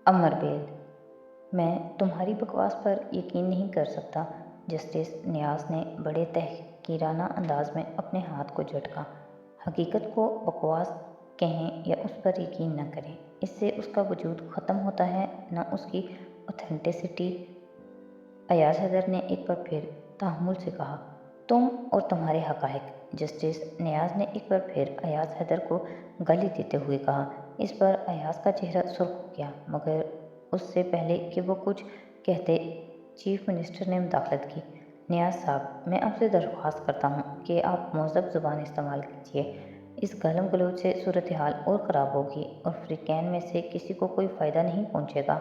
अमर bell. मैं तुम्हारी बकवास पर यकीन नहीं कर सकता। जस्टिस नियाज ने बड़े तहकीराना अंदाज में अपने हाथ को झटका। हकीकत को बकवास कहें या उस पर यकीन न करें, इससे उसका वजूद ख़त्म होता है, न उसकी ऑथेंटिसिटी। अयाज हैदर ने एक बार फिर तहम्मुल से कहा, तुम और तुम्हारे हक़ाइक़। जस्टिस नियाज ने एक बार फिर अयाज हैदर को गाली देते हुए कहा। इस पर अयाज का चेहरा सुर्ख हो गया, मगर उससे पहले कि वो कुछ कहते, चीफ मिनिस्टर ने मुदाखलत की। नियाज साहब, मैं आपसे दरख्वास्त करता हूँ कि आप मुहज़्ज़ब ज़ुबान इस्तेमाल कीजिए। इस गालम गलोच से सूरत हाल और ख़राब होगी और फ़रीक़ैन में से किसी को कोई फ़ायदा नहीं पहुँचेगा।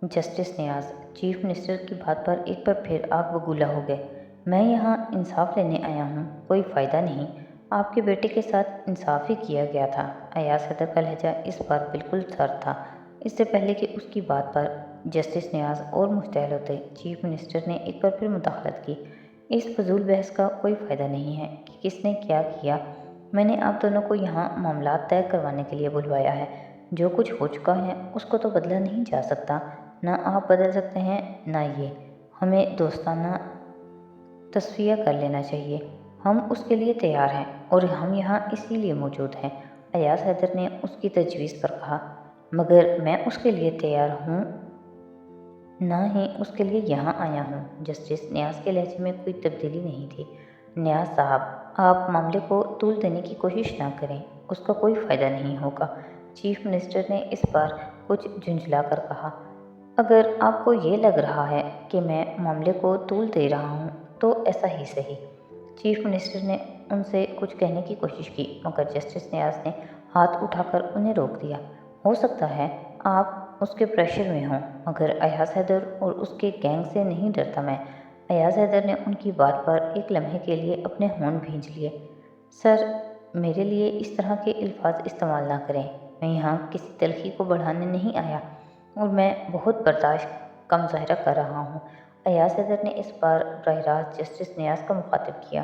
जस्टिस नियाज चीफ मिनिस्टर की बात पर एक बार फिर आग बबूला हो गए। मैं यहाँ इंसाफ लेने आया हूँ, कोई फ़ायदा नहीं। आपके बेटे के साथ इंसाफ ही किया गया था। अयाज हैदर का लहजा इस बार बिल्कुल सर्द था। इससे पहले कि उसकी बात पर जस्टिस नियाज और मुश्तैल होते, चीफ मिनिस्टर ने एक बार फिर मुदाखलत की। इस फजूल बहस का कोई फ़ायदा नहीं है कि किसने क्या किया। मैंने आप दोनों को यहाँ मामलात तय करवाने के लिए बुलवाया है। जो कुछ हो चुका है उसको तो बदला नहीं जा सकता, ना आप बदल सकते हैं ना ये। हमें दोस्ताना तस्फिया कर लेना चाहिए। हम उसके लिए तैयार हैं और हम यहाँ इसीलिए मौजूद हैं। अयाज हैदर ने उसकी तजवीज़ पर कहा, मगर मैं उसके लिए तैयार हूँ, ना ही उसके लिए यहाँ आया हूँ। जस्टिस नियाज के लहजे में कोई तब्दीली नहीं थी। नियाज साहब, आप मामले को तूल देने की कोशिश ना करें, उसका कोई फ़ायदा नहीं होगा। चीफ मिनिस्टर ने इस बार कुछ झुंझला कर कहा, अगर आपको ये लग रहा है कि मैं मामले को तूल दे रहा हूँ तो ऐसा ही सही। चीफ मिनिस्टर ने उनसे कुछ कहने की कोशिश की, मगर जस्टिस नियाज ने हाथ उठाकर उन्हें रोक दिया। हो सकता है आप उसके प्रेशर में हों, मगर अयाज हैदर और उसके गैंग से नहीं डरता मैं। अयाज हैदर ने उनकी बात पर एक लम्हे के लिए अपने होंठ भींच लिए। सर, मेरे लिए इस तरह के अल्फाज इस्तेमाल ना करें। मैं यहाँ किसी तलखी को बढ़ाने नहीं आया और मैं बहुत बर्दाश्त कम ज़ाहिरा कर रहा हूँ। अयाज हैदर ने इस बार बराह रास्त जस्टिस नियाज का मुखातिब किया।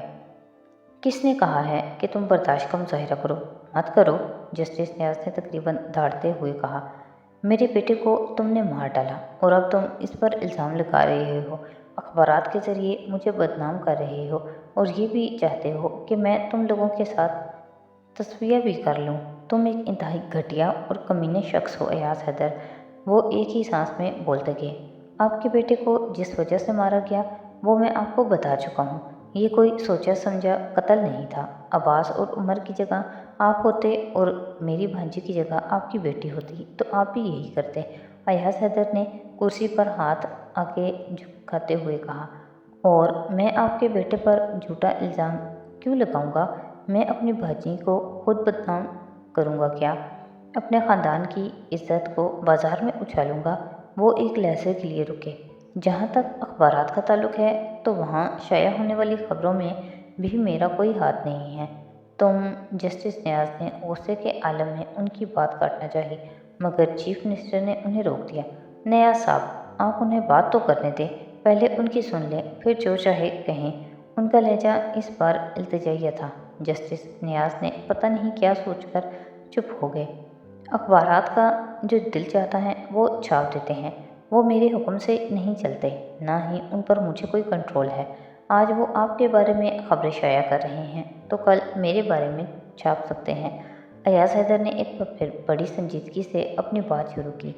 किसने कहा है कि तुम बर्दाश्त कम ज़ाहिरा करो? मत करो। जस्टिस नियाज ने तकरीबन धाड़ते हुए कहा, मेरे बेटे को तुमने मार डाला और अब तुम इस पर इल्ज़ाम लगा रहे हो, अखबारात के ज़रिए मुझे बदनाम कर रहे हो और ये भी चाहते हो कि मैं तुम लोगों के साथ तस्वीर भी कर लूँ। तुम एक इंतहाई घटिया और कमीने शख्स हो अयाज हैदर। वो एक ही सांस में बोलते गए। आपके बेटे को जिस वजह से मारा गया वो मैं आपको बता चुका हूँ। ये कोई सोचा समझा कत्ल नहीं था। अब्बास और उमर की जगह आप होते और मेरी भांजी की जगह आपकी बेटी होती तो आप भी यही करते। अयाज हैदर ने कुर्सी पर हाथ आगे झुकाते हुए कहा, और मैं आपके बेटे पर झूठा इल्ज़ाम क्यों लगाऊंगा? मैं अपनी भांजी को खुद बदनाम करूंगा क्या? अपने ख़ानदान की इज्जत को बाजार में उछालूंगा? वो एक लहजे के लिए रुके। जहाँ तक अखबारात का ताल्लुक है तो वहाँ शाया होने वाली खबरों में भी मेरा कोई हाथ नहीं है। तुम जस्टिस नियाज ने गुस्से के आलम में उनकी बात काटना चाही, मगर चीफ मिनिस्टर ने उन्हें रोक दिया। नियाज साहब, आप उन्हें बात तो करने दें, पहले उनकी सुन लें, फिर जो चाहे कहें। उनका लहजा इस बार इल्तिजाइया था। जस्टिस नियाज ने पता नहीं क्या सोचकर चुप हो गए। अखबारात का जो दिल चाहता है वो छाप देते हैं। वो मेरे हुक्म से नहीं चलते, ना ही उन पर मुझे कोई कंट्रोल है। आज वो आपके बारे में खबरें शाया कर रहे हैं तो कल मेरे बारे में छाप सकते हैं। अयाज हैदर ने एक बार फिर बड़ी संजीदगी से अपनी बात शुरू की।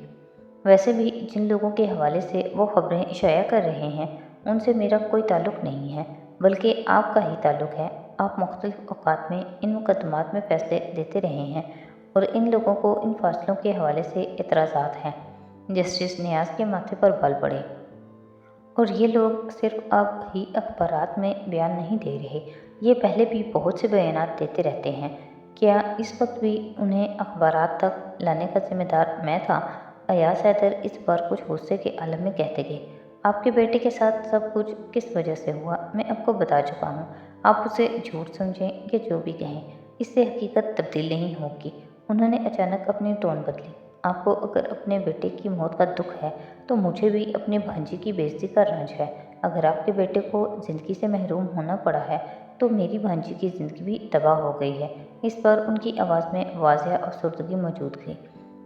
वैसे भी जिन लोगों के हवाले से वो खबरें शाया कर रहे हैं उनसे मेरा कोई ताल्लुक़ नहीं है, बल्कि आपका ही ताल्लुक़ है। आप मुख्तलिफ़ औक़ात में इन मुकदमात में फ़ैसले देते रहे हैं और इन लोगों को इन फ़ैसलों के हवाले से एतराज़ात हैं। जस्टिस नियाज के माथे पर बल पड़े। और ये लोग सिर्फ अब ही अखबारात में बयान नहीं दे रहे, ये पहले भी बहुत से बयानात देते रहते हैं। क्या इस वक्त भी उन्हें अखबारात तक लाने का जिम्मेदार मैं था? अयाज हैदर इस बार कुछ गुस्से के आलम में कहते गए। आपके बेटे के साथ सब कुछ किस वजह से हुआ मैं आपको बता चुका हूँ। आप उसे झूठ समझें या जो भी कहें, इससे हकीकत तब्दील नहीं होगी। उन्होंने अचानक अपनी टोन बदली। आपको अगर अपने बेटे की मौत का दुख है तो मुझे भी अपनी भांजी की बेइज्जती का रंज है। अगर आपके बेटे को ज़िंदगी से महरूम होना पड़ा है तो मेरी भांजी की ज़िंदगी भी तबाह हो गई है। इस पर उनकी आवाज़ में वाज़ेह अफसरदगी मौजूद थी।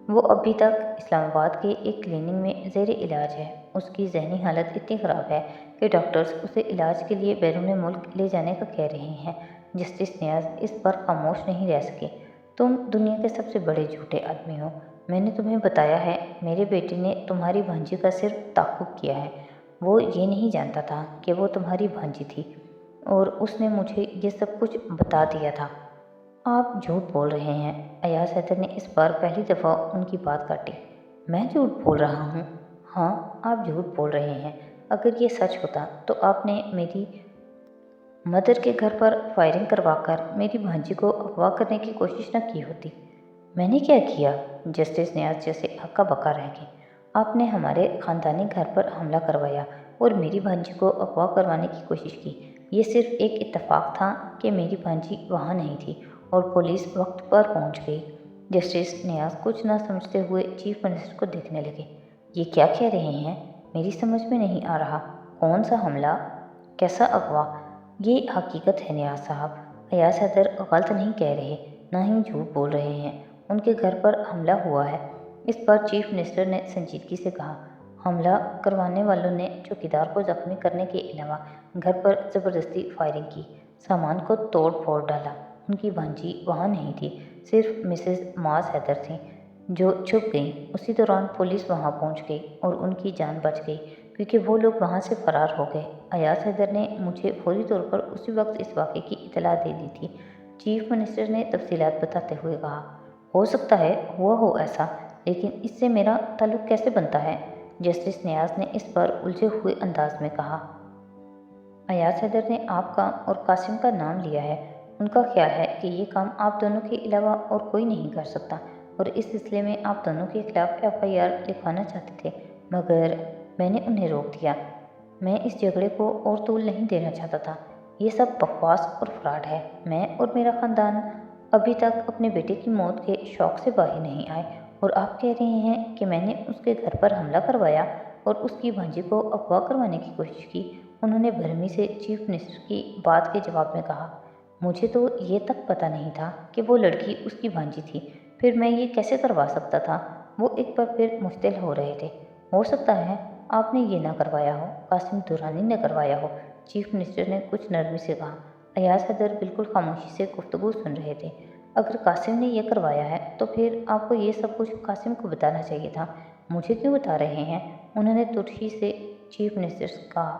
وہ ابھی تک اسلام آباد کے ایک کلینک میں زیر علاج ہے۔ اس کی ذہنی حالت اتنی خراب ہے کہ ڈاکٹرز اسے علاج کے لیے بیرون ملک لے جانے کا کہہ رہے ہیں۔ جسٹس نیاز اس پر خاموش نہیں رہ سکے۔ تم دنیا کے سب سے بڑے جھوٹے آدمی ہو۔ میں نے تمہیں بتایا ہے، میرے بیٹے نے تمہاری بھانجی کا صرف تعاقب کیا ہے۔ وہ یہ نہیں جانتا تھا کہ وہ تمہاری بھانجی تھی، اور اس نے مجھے یہ سب کچھ بتا دیا تھا۔ آپ جھوٹ بول رہے ہیں۔ ایاز حیدر نے اس بار پہلی دفعہ ان کی بات کاٹی۔ میں جھوٹ بول رہا ہوں؟ ہاں، آپ جھوٹ بول رہے ہیں۔ اگر یہ سچ ہوتا تو آپ نے میری مدر کے گھر پر فائرنگ کروا کر میری بھانجی کو اغوا کرنے کی کوشش نہ کی ہوتی۔ میں نے کیا کیا؟ جسٹس نیاز جیسے ہکا بکا رہ گئی۔ آپ نے ہمارے خاندانی گھر پر حملہ کروایا اور میری بھانجی کو اغوا کروانے کی کوشش کی۔ یہ صرف ایک اتفاق تھا کہ میری بھانجی وہاں نہیں تھی اور پولیس وقت پر پہنچ گئی۔ جسٹس نیاز کچھ نہ سمجھتے ہوئے چیف منسٹر کو دیکھنے لگے۔ یہ کیا کہہ رہے ہیں؟ میری سمجھ میں نہیں آ رہا۔ کون سا حملہ؟ کیسا اغوا؟ یہ حقیقت ہے نیاز صاحب۔ ایاز حیدر غلط نہیں کہہ رہے، نہ ہی جھوٹ بول رہے ہیں۔ ان کے گھر پر حملہ ہوا ہے۔ اس پر چیف منسٹر نے سنجیدگی سے کہا۔ حملہ کروانے والوں نے چوکیدار کو زخمی کرنے کے علاوہ گھر پر زبردستی فائرنگ کی، سامان کو توڑ پھوڑ ڈالا۔ ان کی بھانجی وہاں نہیں تھی، صرف مسز معاذ حیدر تھیں جو چھپ گئیں۔ اسی دوران پولیس وہاں پہنچ گئی اور ان کی جان بچ گئی کیونکہ وہ لوگ وہاں سے فرار ہو گئے۔ ایاز حیدر نے مجھے فوری طور پر اسی وقت اس واقعے کی اطلاع دے دی تھی، چیف منسٹر نے تفصیلات بتاتے ہوئے کہا۔ ہو سکتا ہے ہوا ہو ایسا، لیکن اس سے میرا تعلق کیسے بنتا ہے؟ جسٹس نیاز نے اس پر الجھے ہوئے انداز میں کہا۔ ایاز حیدر نے آپ کا اور قاسم کا نام لیا ہے۔ ان کا خیال ہے کہ یہ کام آپ دونوں کے علاوہ اور کوئی نہیں کر سکتا، اور اس سلسلے میں آپ دونوں کے خلاف FIR لکھوانا چاہتے تھے، مگر میں نے انہیں روک دیا۔ میں اس جھگڑے کو اور طول نہیں دینا چاہتا تھا۔ یہ سب بکواس اور فراڈ ہے۔ میں اور میرا خاندان ابھی تک اپنے بیٹے کی موت کے شوق سے باہر نہیں آئے، اور آپ کہہ رہے ہیں کہ میں نے اس کے گھر پر حملہ کروایا اور اس کی بھانجی کو اغوا کروانے کی کوشش کی۔ انہوں نے برہمی سے چیف منسٹر کی بات کے جواب میں کہا۔ مجھے تو یہ تک پتہ نہیں تھا کہ وہ لڑکی اس کی بھانجی تھی، پھر میں یہ کیسے کروا سکتا تھا؟ وہ ایک بار پھر مشتعل ہو رہے تھے۔ ہو سکتا ہے آپ نے یہ نہ کروایا ہو، قاسم درانی نے کروایا ہو، چیف منسٹر نے کچھ نرمی سے کہا۔ ایاز حیدر بالکل خاموشی سے گفتگو سن رہے تھے۔ اگر قاسم نے یہ کروایا ہے تو پھر آپ کو یہ سب کچھ قاسم کو بتانا چاہیے تھا، مجھے کیوں بتا رہے ہیں؟ انہوں نے ترشی سے چیف منسٹر سے کہا۔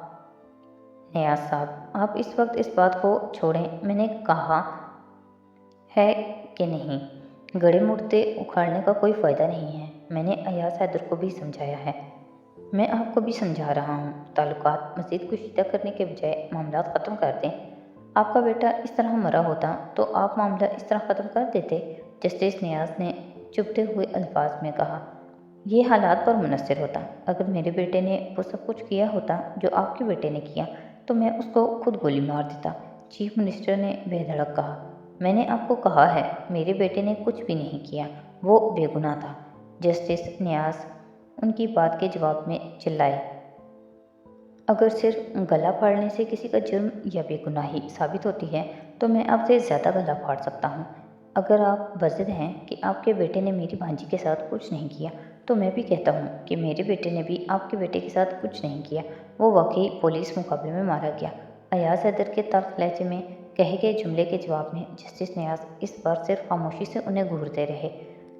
نیاز صاحب، آپ اس وقت اس بات کو چھوڑیں، میں نے کہا ہے کہ نہیں، گڑھے مردے اکھاڑنے کا کوئی فائدہ نہیں ہے۔ میں نے ایاز حیدر کو بھی سمجھایا ہے۔ میں آپ کو بھی سمجھا رہا ہوں۔ تعلقات مزید کشیدہ کرنے کے بجائے معاملات ختم کر دیں۔ آپ کا بیٹا اس طرح مرا ہوتا تو آپ معاملہ اس طرح ختم کر دیتے؟ جسٹس نیاز نے چبھتے ہوئے الفاظ میں کہا۔ یہ حالات پر منحصر ہوتا۔ اگر میرے بیٹے نے وہ سب کچھ کیا ہوتا جو آپ کے بیٹے نے کیا تو میں اس کو خود گولی مار دیتا، چیف منسٹر نے بے دھڑک کہا۔ میں نے آپ کو کہا ہے، میرے بیٹے نے کچھ بھی نہیں کیا، وہ بے گناہ تھا۔ جسٹس نیاز ان کی بات کے جواب میں چلائے۔ اگر صرف گلا پھاڑنے سے کسی کا جرم یا بے گناہی ثابت ہوتی ہے تو میں آپ سے زیادہ گلا پھاڑ سکتا ہوں۔ اگر آپ بضد ہیں کہ آپ کے بیٹے نے میری بھانجی کے ساتھ کچھ نہیں کیا تو میں بھی کہتا ہوں کہ میرے بیٹے نے بھی آپ کے بیٹے کے ساتھ کچھ نہیں کیا، وہ واقعی پولیس مقابلے میں مارا گیا۔ ایاز حیدر کے تلخ لہجے میں کہے گئے جملے کے جواب میں جسٹس نیاز اس بار صرف خاموشی سے انہیں گھورتے رہے۔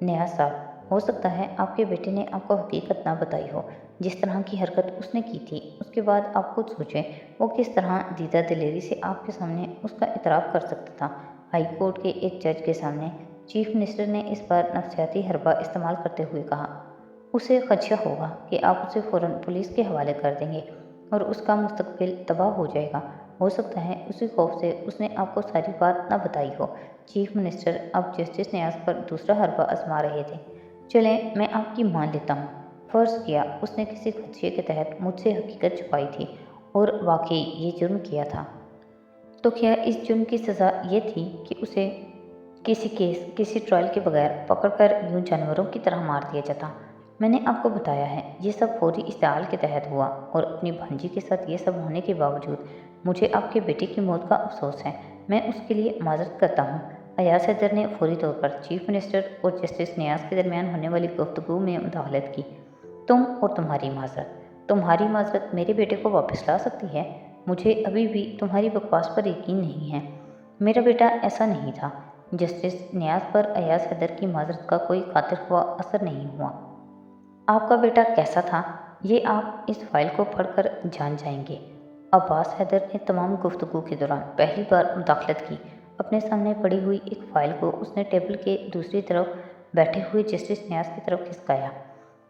نیاز صاحب، ہو سکتا ہے آپ کے بیٹے نے آپ کو حقیقت نہ بتائی ہو، جس طرح کی حرکت اس نے کی تھی اس کے بعد آپ خود سوچیں وہ کس طرح دیدہ دلیری سے آپ کے سامنے اس کا اعتراف کر سکتا تھا، ہائی کورٹ کے ایک جج کے سامنے۔ چیف منسٹر نے اس بار نفسیاتی حربہ استعمال کرتے ہوئے کہا۔ اسے خدشہ ہوگا کہ آپ اسے فوراً پولیس کے حوالے کر دیں گے اور اس کا مستقبل تباہ ہو جائے گا۔ ہو سکتا ہے اسی خوف سے اس نے آپ کو ساری بات نہ بتائی ہو۔ چیف منسٹر اب جسٹس نیاز پر دوسرا حربہ آزما رہے تھے۔ چلیں، میں آپ کی مان لیتا ہوں، فرض کیا اس نے کسی خدشے کے تحت مجھ سے حقیقت چھپائی تھی اور واقعی یہ جرم کیا تھا، تو کیا اس جرم کی سزا یہ تھی کہ اسے کسی کیس، کسی ٹرائل کے بغیر پکڑ کر یوں جانوروں کی طرح مار دیا جاتا؟ میں نے آپ کو بتایا ہے یہ سب فوری اشتعال کے تحت ہوا، اور اپنی بھانجی کے ساتھ یہ سب ہونے کے باوجود مجھے آپ کے بیٹے کی موت کا افسوس ہے۔ میں اس کے لیے معذرت کرتا ہوں۔ अयाज हैदर ने फौरी तौर पर चीफ मिनिस्टर और जस्टिस नियाज के दरमियान होने वाली गुफ्तगू में मुदाखलत की। तुम और तुम्हारी माजरत मेरे बेटे को वापस ला सकती है। मुझे अभी भी तुम्हारी बकवास पर यकीन नहीं है। मेरा बेटा ऐसा नहीं था। जस्टिस नियाज पर अयाज हैदर की माजरत का कोई खातिर हुआ असर नहीं हुआ। आपका बेटा कैसा था ये आप इस फाइल को पढ़कर जान जाएंगे। अब्बास हैदर ने तमाम गुफ्तगू के दौरान पहली बार मुदाखलत की। अपने सामने पड़ी हुई एक फाइल को उसने टेबल के दूसरी तरफ बैठे हुए जस्टिस नियाज की तरफ खिसकाया।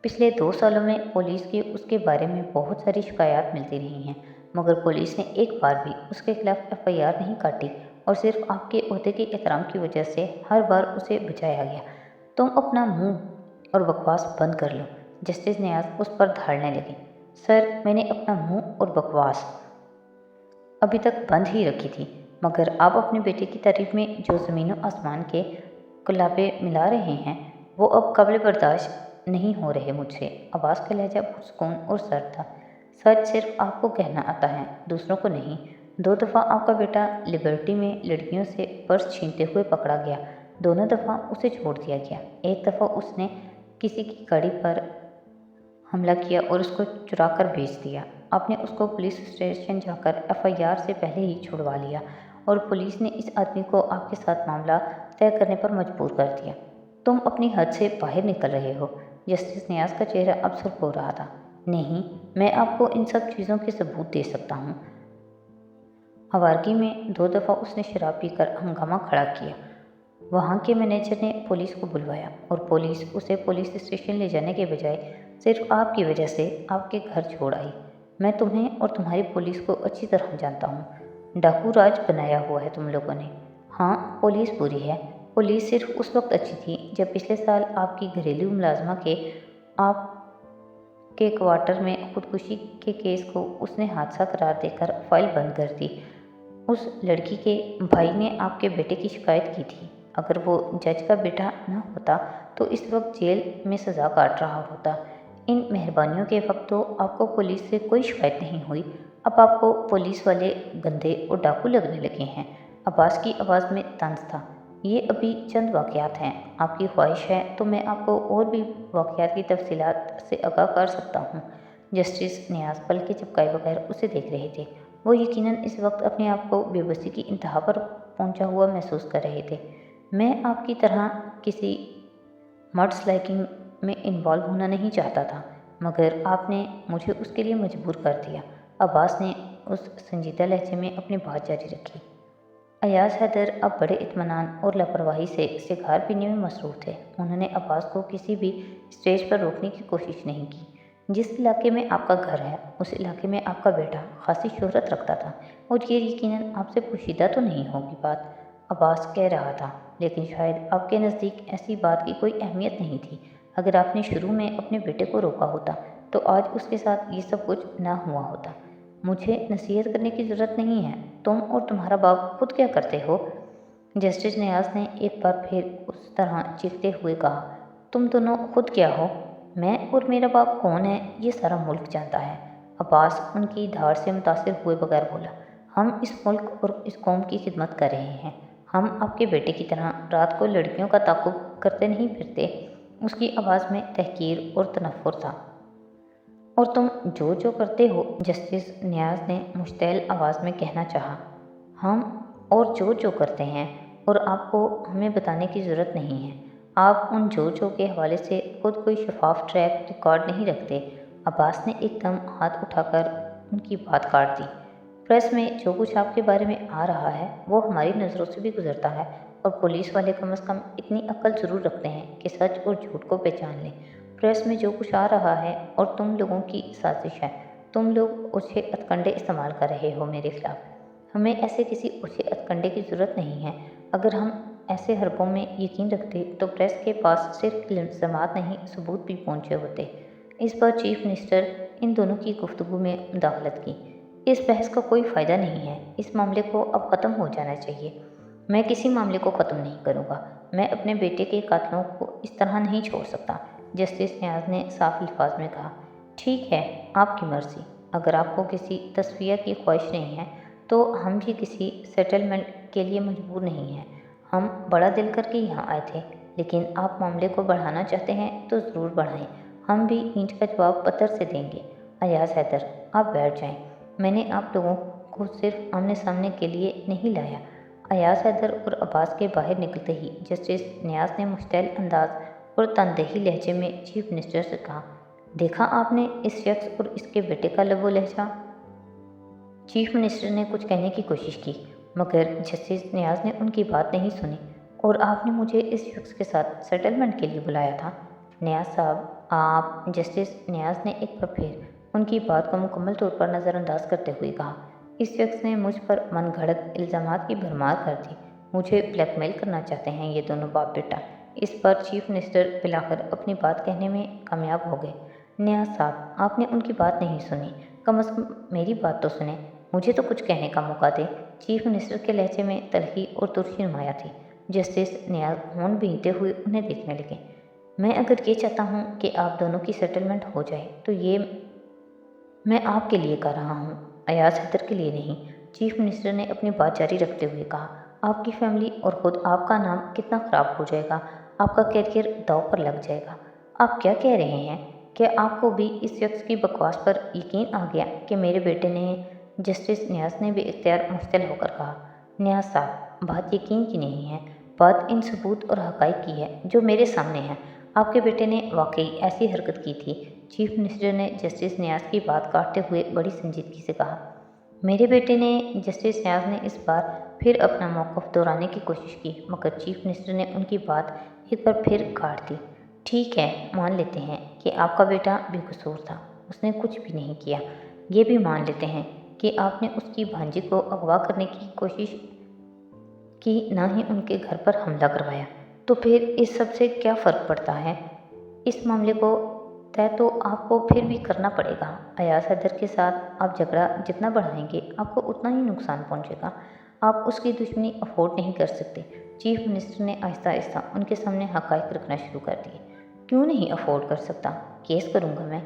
पिछले 2 सालों में पुलिस की उसके बारे में बहुत सारी शिकायत मिलती रही हैं, मगर पुलिस ने एक बार भी उसके खिलाफ एफआईआर नहीं काटी और सिर्फ आपके ओहदे के एहतराम की वजह से हर बार उसे बचाया गया। तुम अपना मुंह और बकवास बंद कर लो। जस्टिस नियाज उस पर धाड़ने लगे। सर, मैंने अपना मुंह और बकवास अभी तक बंद ही रखी थी, मगर आप अपने बेटे की तारीफ में जो ज़मीन व आसमान के कलाबे मिला रहे हैं वो अब काबिल बर्दाश्त नहीं हो रहे मुझसे। आवाज़ का लहजा पुरसुकून और सर्द था। सच सिर्फ आपको कहना आता है, दूसरों को नहीं। 2 दफ़ा आपका बेटा लिबर्टी में लड़कियों से पर्स छीनते हुए पकड़ा गया। दोनों दफ़ा उसे छोड़ दिया गया। एक दफ़ा उसने किसी की गाड़ी पर हमला किया और उसको चुरा कर बेच दिया। आपने उसको पुलिस स्टेशन जाकर एफआईआर से पहले ही छुड़वा लिया और पुलिस ने इस आदमी को आपके साथ मामला तय करने पर मजबूर कर दिया। तुम अपनी हद से बाहर निकल रहे हो। जस्टिस नियाज का चेहरा अब सुर्ख हो रहा था। नहीं, मैं आपको इन सब चीज़ों के सबूत दे सकता हूँ। हवारगी में 2 दफ़ा उसने शराब पीकर हंगामा खड़ा किया। वहाँ के मैनेजर ने पुलिस को बुलवाया और पुलिस उसे पुलिस स्टेशन ले जाने के बजाय सिर्फ आपकी वजह से आपके घर छोड़ आई। मैं तुम्हें और तुम्हारी पुलिस को अच्छी तरह जानता हूँ। डाकू राज बनाया हुआ है तुम लोगों ने। हाँ, पुलिस बुरी है। पुलिस सिर्फ उस वक्त अच्छी थी जब पिछले साल आपकी घरेलू मुलाजमा के आपके क्वार्टर में खुदकुशी के केस को उसने हादसा करार देकर फाइल बंद कर दी। उस लड़की के भाई ने आपके बेटे की शिकायत की थी। अगर वो जज का बेटा न होता तो इस वक्त जेल में सज़ा काट रहा होता। इन मेहरबानियों के वक्त तो आपको पुलिस से कोई शिकायत नहीं हुई। अब आपको पुलिस वाले गंदे और डाकू लगने लगे हैं। अब्बास की आवाज़ में तंज था। ये अभी चंद वाक़यात हैं। आपकी ख्वाहिश है तो मैं आपको और भी वाक़यात की तफसीलात से आगाह कर सकता हूँ। जस्टिस नियाज पलकें झपकाए बगैर उसे देख रहे थे। वो यकीनन इस वक्त अपने आप को बेबसी की इंतहा पर पहुंचा हुआ महसूस कर रहे थे। मैं आपकी तरह किसी मर्डस्लाइकिंग में इन्वॉल्व होना नहीं चाहता था, मगर आपने मुझे उसके लिए मजबूर कर दिया। अब्बास ने उस संजीदा लहजे में अपनी बात जारी रखी। अयाज हैदर अब बड़े इत्मीनान और लापरवाही से सिगार पीने में मसरूफ़ थे। उन्होंने अब्बास को किसी भी स्टेज पर रोकने की कोशिश नहीं की। जिस इलाके में आपका घर है उस इलाके में आपका बेटा खासी शोहरत रखता था और ये यकीनन आपसे पोशीदा तो नहीं होगी बात, अब्बास कह रहा था। लेकिन शायद आपके नज़दीक ऐसी बात की कोई अहमियत नहीं थी। अगर आपने शुरू में अपने बेटे को रोका होता तो आज उसके साथ ये सब कुछ ना हुआ होता। मुझे नसीहत करने की ज़रूरत नहीं है। तुम और तुम्हारा बाप खुद क्या करते हो? जस्टिस नियाज ने एक बार फिर उस तरह चीखते हुए कहा। तुम दोनों खुद क्या हो? मैं और मेरा बाप कौन है ये सारा मुल्क जानता है। अब्बास उनकी धार से मुतासिर हुए बगैर बोला। हम इस मुल्क और इस कौम की खिदमत कर रहे हैं। हम आपके बेटे की तरह रात को लड़कियों का ताक़ुब करते नहीं फिरते। उसकी आवाज़ में तहकीर और तनफ़ुर था। और तुम जो जो करते हो, जस्टिस नियाज ने मुश्तैल आवाज़ में कहना चाहा। हम और जो करते हैं और आपको हमें बताने की ज़रूरत नहीं है। आप उन जो के हवाले से खुद कोई शफाफ ट्रैक रिकॉर्ड नहीं रखते। अब्बास ने एकदम हाथ उठाकर उनकी बात काट दी। प्रेस में जो कुछ आपके बारे में आ रहा है वो हमारी नज़रों से भी गुजरता है और पुलिस वाले कम से कम इतनी अक्ल ज़रूर रखते हैं कि सच और झूठ को पहचान लें। प्रेस में जो कुछ आ रहा है और तुम लोगों की साजिश है। तुम लोग ओछे हथकंडे इस्तेमाल कर रहे हो मेरे खिलाफ। हमें ऐसे किसी ओछे हथकंडे की ज़रूरत नहीं है। अगर हम ऐसे हरबों में यकीन रखते तो प्रेस के पास सिर्फ इल्ज़ामात नहीं सबूत भी पहुँचे होते। इस पर चीफ मिनिस्टर इन दोनों की गुफ्तगू में मुदाखलत की। इस बहस का कोई फ़ायदा नहीं है। इस मामले को अब ख़त्म हो जाना चाहिए। मैं किसी मामले को ख़त्म नहीं करूँगा। मैं अपने बेटे के कातलों को इस तरह नहीं छोड़ सकता। जस्टिस नियाज ने साफ अल्फाज में कहा। ठीक है, आपकी मर्ज़ी। अगर आपको किसी तस्फिया की ख्वाहिश नहीं है तो हम भी किसी सेटलमेंट के लिए मजबूर नहीं हैं। हम बड़ा दिल करके यहाँ आए थे, लेकिन आप मामले को बढ़ाना चाहते हैं तो ज़रूर बढ़ाएं। हम भी ईंट का जवाब पत्थर से देंगे। अयाज हैदर, आप बैठ जाएं। मैंने आप लोगों को सिर्फ आमने सामने के लिए नहीं लाया। अयाज हैदर और अब्बास के बाहर निकलते ही जस्टिस नियाज ने मुश्तैल अंदाज और तनदेही लहजे में चीफ मिनिस्टर से कहा, देखा आपने इस शख्स और इसके बेटे का लबो लहजा। चीफ मिनिस्टर ने कुछ कहने की कोशिश की, मगर जस्टिस नियाज ने उनकी बात नहीं सुनी। और आपने मुझे इस शख्स के साथ सेटलमेंट के लिए बुलाया था। नियाज साहब, आप। जस्टिस नियाज ने एक बार फिर उनकी बात को मुकम्मल तौर पर नज़रअंदाज करते हुए कहा, इस शख्स ने मुझ पर मनगढ़ंत इल्ज़ामात की भरमार कर दी। मुझे ब्लैकमेल करना चाहते हैं ये दोनों बाप बेटा। इस पर चीफ मिनिस्टर बिलाखिर अपनी बात कहने में कामयाब हो गए। नियाज साहब, आपने उनकी बात नहीं सुनी, कम अज़ कम मेरी बात तो सुने, मुझे तो कुछ कहने का मौका दे। चीफ मिनिस्टर के लहजे में तलखी और तुर्की नुमाया थी। जस्टिस नियाज होंठ भींगते हुए उन्हें देखने लगे। मैं अगर ये चाहता हूँ कि आप दोनों की सेटलमेंट हो जाए तो ये मैं आपके लिए कर रहा हूँ, अयाज हैदर के लिए नहीं। चीफ मिनिस्टर ने अपनी बात जारी रखते हुए कहा, आपकी फैमिली और खुद आपका नाम कितना ख़राब हो जाएगा, आपका करियर दांव पर लग जाएगा। आप क्या कह रहे हैं? क्या आपको भी इस शख्स की बकवास पर यकीन आ गया कि मेरे बेटे ने? जस्टिस नियाज ने भी इख्तियार मुश्तिल होकर कहा, नियाज साहब, बात यकीन की नहीं है, बात इन सबूत और हक़ाइक़ की है जो मेरे सामने हैं। आपके बेटे ने वाकई ऐसी हरकत की थी। चीफ मिनिस्टर ने जस्टिस नियाज की बात काटते हुए बड़ी संजीदगी से कहा, मेरे बेटे ने? जस्टिस नियाज ने इस बार फिर अपना मौक़िफ़ दोहराने की कोशिश की, मगर चीफ मिनिस्टर ने उनकी बात एक बार फिर काट दी। ठीक है, मान लेते हैं कि आपका बेटा बेकसूर था, उसने कुछ भी नहीं किया। ये भी मान लेते हैं कि आपने उसकी भांजी को अगवा करने की कोशिश की, ना ही उनके घर पर हमला करवाया। तो फिर इस सब से क्या फ़र्क पड़ता है? इस मामले को तय तो आपको फिर भी करना पड़ेगा। अयाज हैदर के साथ आप झगड़ा जितना बढ़ाएंगे आपको उतना ही नुकसान पहुंचेगा। आप उसकी दुश्मनी अफोर्ड नहीं कर सकते। चीफ मिनिस्टर ने आहिस्ता आहिस्ता उनके सामने हक़ाइक़ रखना शुरू कर दिए। क्यों नहीं अफोर्ड कर सकता? केस करूँगा मैं।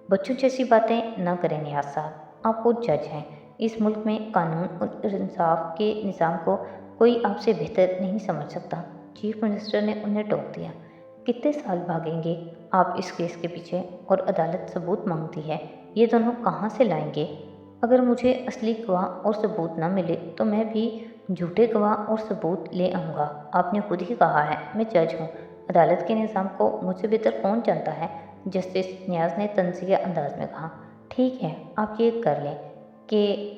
बच्चों जैसी बातें ना करें नियाज साहब, आप खुद जज हैं। इस मुल्क में कानून और इंसाफ के निज़ाम को कोई आपसे बेहतर नहीं समझ सकता। चीफ मिनिस्टर ने उन्हें टोक दिया। कितने साल भागेंगे आप इस केस के पीछे, और अदालत सबूत मांगती है, ये दोनों कहाँ से लाएंगे? अगर मुझे असली गवाह और सबूत न मिले तो मैं भी झूठे गवाह और सबूत ले आऊँगा। आपने खुद ही कहा है मैं जज हूँ, अदालत के निज़ाम को मुझसे बेहतर कौन जानता है? जस्टिस नियाज ने तंज़िया अंदाज में कहा, ठीक है, आप ये कर लें कि,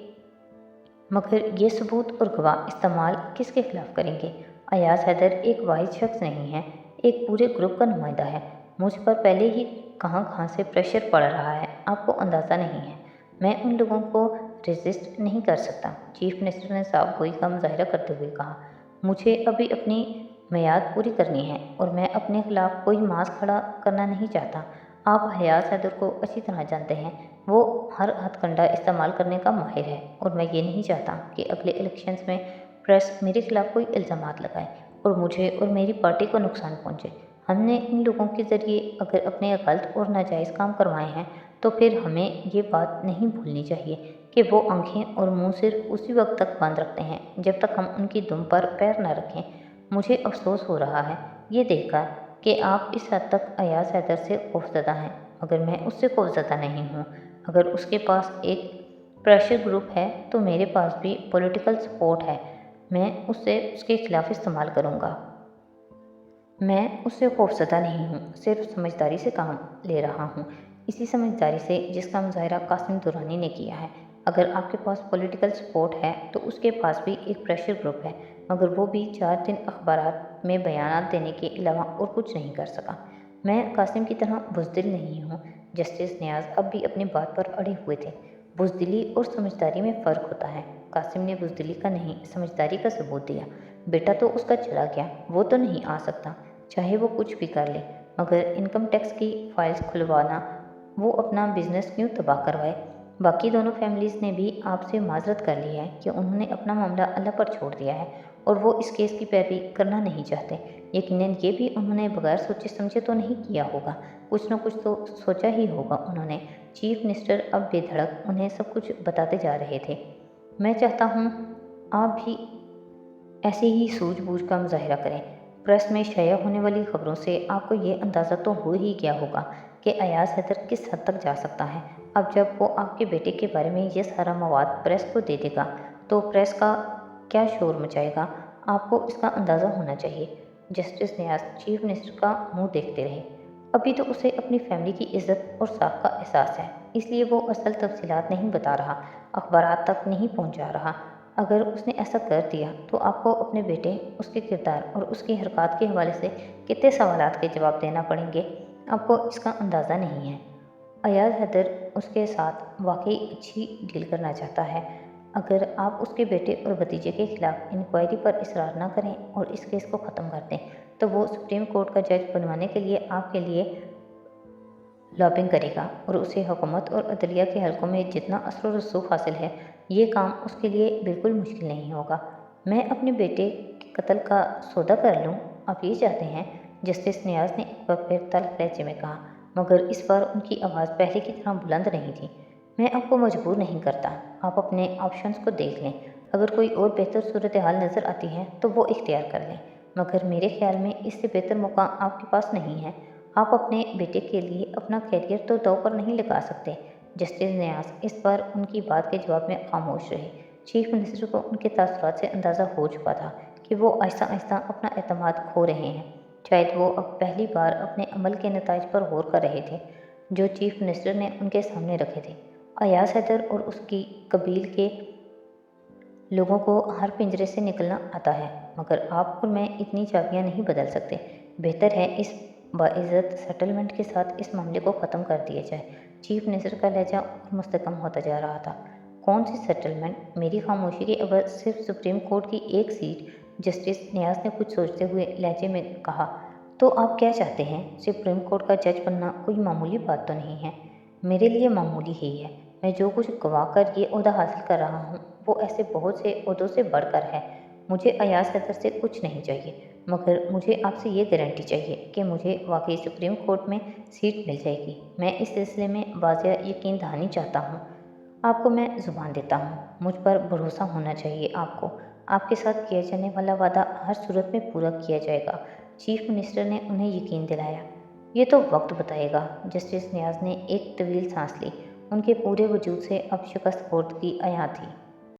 मगर ये सबूत और गवाह इस्तेमाल किसके खिलाफ करेंगे? अयाज हैदर एक वाहिद शख्स नहीं है, एक पूरे ग्रुप का नुमाइंदा है। मुझ पर पहले ही कहाँ कहाँ से प्रेशर पड़ रहा है, आपको अंदाज़ा नहीं है। मैं उन लोगों को रेजिस्ट नहीं कर सकता। चीफ मिनिस्टर ने साफ गोई का मुजाहरा करते हुए कहा, मुझे अभी अपनी मियाद पूरी करनी है और मैं अपने खिलाफ कोई मास्क खड़ा करना नहीं चाहता। आप अयाज हैदर को अच्छी तरह जानते हैं, वो हर हथकंडा इस्तेमाल करने का माहिर है, और मैं ये नहीं चाहता कि अगले इलेक्शंस में प्रेस मेरे खिलाफ कोई इल्ज़ामात लगाए और मुझे और मेरी पार्टी को नुकसान पहुंचे। हमने इन लोगों के ज़रिए अगर अपने गलत और नाजायज़ काम करवाए हैं तो फिर हमें ये बात नहीं भूलनी चाहिए कि वो आंखें और मुंह सिर्फ उसी वक्त तक बंद रखते हैं जब तक हम उनकी दुम पर पैर न रखें। मुझे अफसोस हो रहा है ये देखकर कि आप इस हद तक अयाज हैदर से खौफज़दा हैं, मगर मैं उससे खौफज़दा नहीं हूँ। अगर उसके पास एक प्रेशर ग्रुप है तो मेरे पास भी पॉलिटिकल सपोर्ट है। मैं उससे उसके खिलाफ इस्तेमाल करूँगा। मैं उससे खौफज़दा नहीं हूँ, सिर्फ समझदारी से काम ले रहा हूँ, इसी समझदारी से जिसका मुज़ाहरा कासिम दुरानी ने किया है। अगर आपके पास पॉलिटिकल सपोर्ट है तो उसके पास भी एक प्रेशर ग्रुप है, मगर वो भी 4 दिन अखबारात में बयानात देने के अलावा और कुछ नहीं कर सका। मैं कासिम की तरह बुज़दिल नहीं हूँ। जस्टिस नियाज अब भी अपनी बात पर अड़े हुए थे। बुज़दिली और समझदारी में फ़र्क होता है। कासिम ने बुज़दिली का नहीं, समझदारी का सबूत दिया। बेटा तो उसका चला गया, वो तो नहीं आ सकता, चाहे वो कुछ भी कर ले, मगर इनकम टैक्स की फाइल्स खुलवाना, वो अपना बिजनेस क्यों तबाह करवाए? बाकी दोनों फैमिलीज़ ने भी आपसे माजरत कर ली है कि उन्होंने अपना मामला अल्लाह पर छोड़ दिया है और वो इस केस की पैरवी करना नहीं चाहते। यकीनन ये भी उन्होंने बगैर सोचे समझे तो नहीं किया होगा, कुछ न कुछ तो सोचा ही होगा उन्होंने। चीफ मिनिस्टर अब बेधड़क उन्हें सब कुछ बताते जा रहे थे। मैं चाहता हूँ आप भी ऐसे ही सूझबूझ का मुजाहरा करें। प्रेस में शाया होने वाली खबरों से आपको ये अंदाज़ा तो हो ही गया होगा कि अयाज हैदर किस हद तक जा सकता है। अब जब वो आपके बेटे के बारे में ये सारा मवाद प्रेस को दे देगा तो प्रेस का क्या शोर मचाएगा, आपको इसका अंदाज़ा होना चाहिए। जस्टिस नियाज चीफ मिनिस्टर का मुंह देखते रहे। अभी तो उसे अपनी फैमिली की इज्जत और साख का एहसास है, इसलिए वो असल तफसीलात नहीं बता रहा, अखबारात तक नहीं पहुंचा रहा। अगर उसने ऐसा कर दिया तो आपको अपने बेटे, उसके किरदार और उसकी हरकत के हवाले से कितने सवालात के जवाब देना पड़ेंगे, आपको इसका अंदाज़ा नहीं है। अयाज हैदर उसके साथ वाकई अच्छी डील करना चाहता है। अगर आप उसके बेटे और भतीजे के खिलाफ इंक्वायरी पर इसरार ना करें और इस केस को ख़त्म कर दें तो वो सुप्रीम कोर्ट का जज बनवाने के लिए आपके लिए लॉबिंग करेगा और उसे हुकूमत और अदलिया के हलकों में जितना असर व रसूख हासिल है, ये काम उसके लिए बिल्कुल मुश्किल नहीं होगा। मैं अपने बेटे के कत्ल का सौदा कर लूँ, आप ये चाहते हैं? जस्टिस नियाज ने एक बार फिर तल्ख लहजे में कहा, मगर इस बार उनकी आवाज़ पहले की तरह बुलंद नहीं थी। मैं आपको मजबूर नहीं करता, आप अपने ऑप्शंस को देख लें। अगर कोई और बेहतर सूरत हाल नज़र आती है तो वो इख्तियार कर लें, मगर मेरे ख्याल में इससे बेहतर मौका आपके पास नहीं है। आप अपने बेटे के लिए अपना करियर तो दांव पर नहीं लगा सकते। जस्टिस नियाज इस बार उनकी बात के जवाब में खामोश रहे। चीफ मिनिस्टर को उनके तासुरात से अंदाज़ा हो चुका था कि वो आहिस्ता आहिस्ता अपना एतमाद खो रहे हैं। शायद वो अब पहली बार अपने अमल के नताइज पर गौर कर रहे थे जो चीफ मिनिस्टर ने उनके सामने रखे थे। अयाज हैदर और उसकी कबील के लोगों को हर पिंजरे से निकलना आता है, मगर आप और मैं इतनी चाबियां नहीं बदल सकते। बेहतर है इस बाइज़्ज़त सेटलमेंट के साथ इस मामले को ख़त्म कर दिया जाए। चीफ मिनिस्टर का लहजा और मुस्तकम होता जा रहा था। कौन सी सेटलमेंट? मेरी खामोशी के अवध सिर्फ सुप्रीम कोर्ट की एक सीट। जस्टिस नियाज ने कुछ सोचते हुए लहजे में कहा, तो आप क्या चाहते हैं? सुप्रीम कोर्ट का जज बनना कोई मामूली बात तो नहीं है। मेरे लिए मामूली ही है। मैं जो कुछ गवा कर ये ओहदा हासिल कर रहा हूँ वो ऐसे बहुत से ओहदों से बढ़कर है। मुझे अयाज हैदर से कुछ नहीं चाहिए, मगर मुझे आपसे ये गारंटी चाहिए कि मुझे वाकई सुप्रीम कोर्ट में सीट मिल जाएगी। मैं इस सिलसिले में वाज़िया यकीन दहानी चाहता हूँ। आपको मैं ज़ुबान देता हूँ, मुझ पर भरोसा होना चाहिए आपको। आपके साथ किया जाने वाला वादा हर सूरत में पूरा किया जाएगा। चीफ मिनिस्टर ने उन्हें यकीन दिलाया। ये तो वक्त बताएगा। जस्टिस नियाज ने एक तवील सांस ली। उनके पूरे वजूद से अब शिकस्त खोर्दगी आया थी।